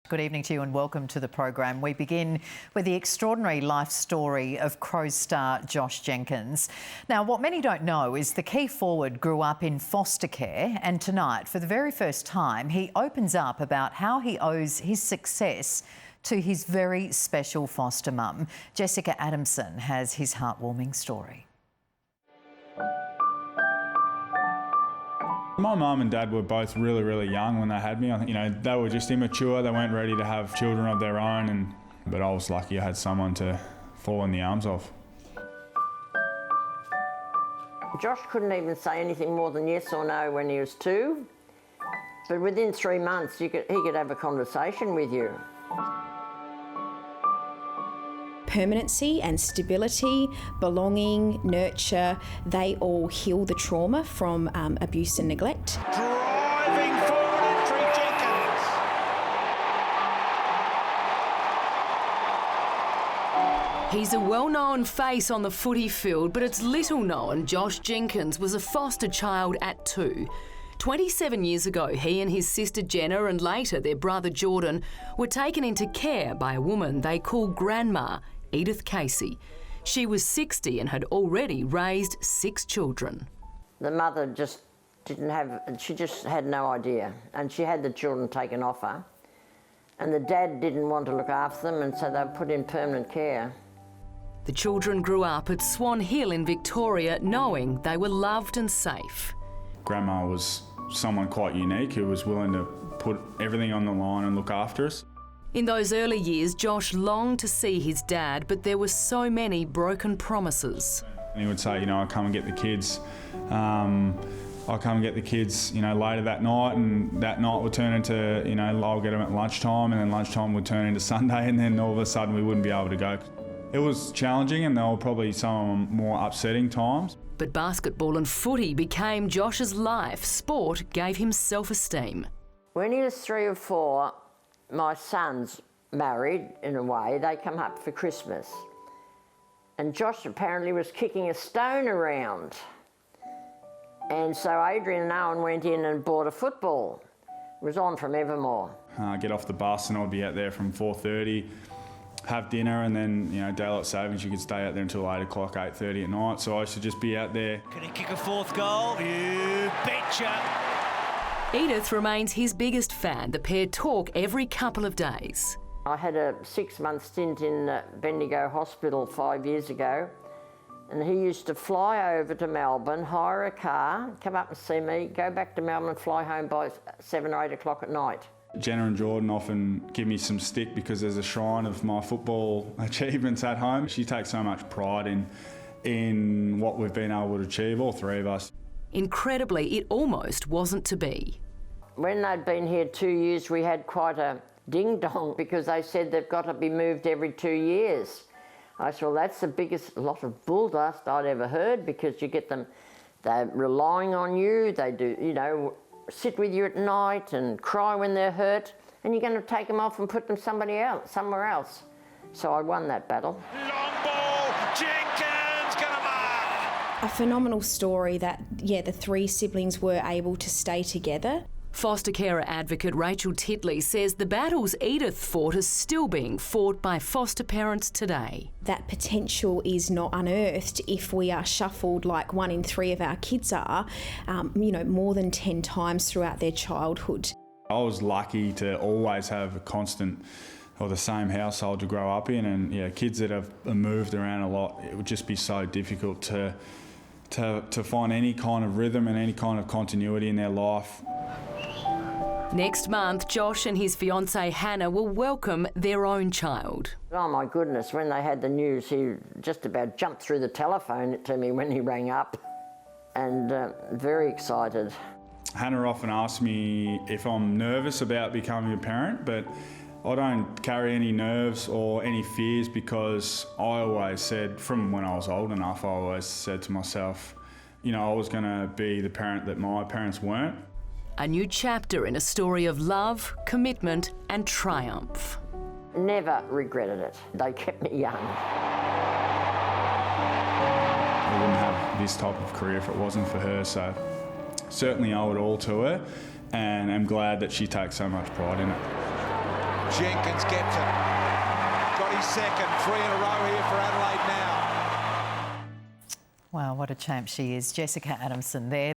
Good evening to you and welcome to the program. We begin with the extraordinary life story of Crows star Josh Jenkins. Now, what many don't know is the key forward grew up in foster care, and tonight, for the very first time, he opens up about how he owes his success to his very special foster mum. Jessica Adamson has his heartwarming story. My mum and dad were both really young when they had me. I think, they were just immature. They weren't ready to have children of their own. But I was lucky I had someone to fall in the arms of. Josh couldn't even say anything more than yes or no when he was 2. But within 3 months, he could have a conversation with you. Permanency and stability, belonging, nurture, they all heal the trauma from abuse and neglect. Driving forward entry, Jenkins. He's a well-known face on the footy field, but it's little known Josh Jenkins was a foster child at 2. 27 years ago, he and his sister Jenna and later their brother Jordan were taken into care by a woman they call Grandma, Edith Casey. She was 60 and had already raised 6 children. The mother just she just had no idea, and she had the children taken off her. And the dad didn't want to look after them, and so they were put in permanent care. The children grew up at Swan Hill in Victoria, knowing they were loved and safe. Grandma was someone quite unique who was willing to put everything on the line and look after us. In those early years, Josh longed to see his dad, but there were so many broken promises. He would say, I'll come and get the kids. I'll come and get the kids, later that night, and that night would turn into, I'll get them at lunchtime, and then lunchtime would turn into Sunday, and then all of a sudden we wouldn't be able to go. It was challenging, and there were probably some more upsetting times. But basketball and footy became Josh's life. Sport gave him self-esteem. When he was 3 or 4, my sons married, in a way. They come up for Christmas. And Josh apparently was kicking a stone around. And so Adrian and Owen went in and bought a football. It was on from Evermore. Get off the bus and I'd be out there from 4:30, have dinner, and then, daylight savings, you could stay out there until 8 o'clock, 8:30 at night. So I used to just be out there. Can he kick a 4th goal? You betcha. Edith remains his biggest fan. The pair talk every couple of days. I had a 6-month stint in Bendigo Hospital 5 years ago, and he used to fly over to Melbourne, hire a car, come up and see me, go back to Melbourne and fly home by 7 or 8 o'clock at night. Jenna and Jordan often give me some stick because there's a shrine of my football achievements at home. She takes so much pride in what we've been able to achieve, all 3 of us. Incredibly, it almost wasn't to be. When they'd been here 2 years, we had quite a ding-dong because they said they've got to be moved every 2 years. I said, well, that's the biggest lot of bull dust I'd ever heard, because you get them, they're relying on you, they do, sit with you at night and cry when they're hurt, and you're going to take them off and put them somewhere else. So I won that battle. Long ball, Jenkins, got a mark. A phenomenal story that, the 3 siblings were able to stay together. Foster carer advocate Rachel Titley says the battles Edith fought are still being fought by foster parents today. That potential is not unearthed if we are shuffled like 1 in 3 of our kids are, more than 10 times throughout their childhood. I was lucky to always have a constant or the same household to grow up in, and kids that have moved around a lot, it would just be so difficult to find any kind of rhythm and any kind of continuity in their life. Next month, Josh and his fiancée Hannah will welcome their own child. Oh my goodness, when they had the news, he just about jumped through the telephone to me when he rang up, and very excited. Hannah often asks me if I'm nervous about becoming a parent, but I don't carry any nerves or any fears, because I always said, from when I was old enough, I always said to myself, I was going to be the parent that my parents weren't. A new chapter in a story of love, commitment and triumph. Never regretted it. They kept me young. I wouldn't have this type of career if it wasn't for her, so certainly owe it all to her, and I'm glad that she takes so much pride in it. Jenkins gets it. Got his second, 3 in a row here for Adelaide now. Wow, what a champ she is. Jessica Adamson there.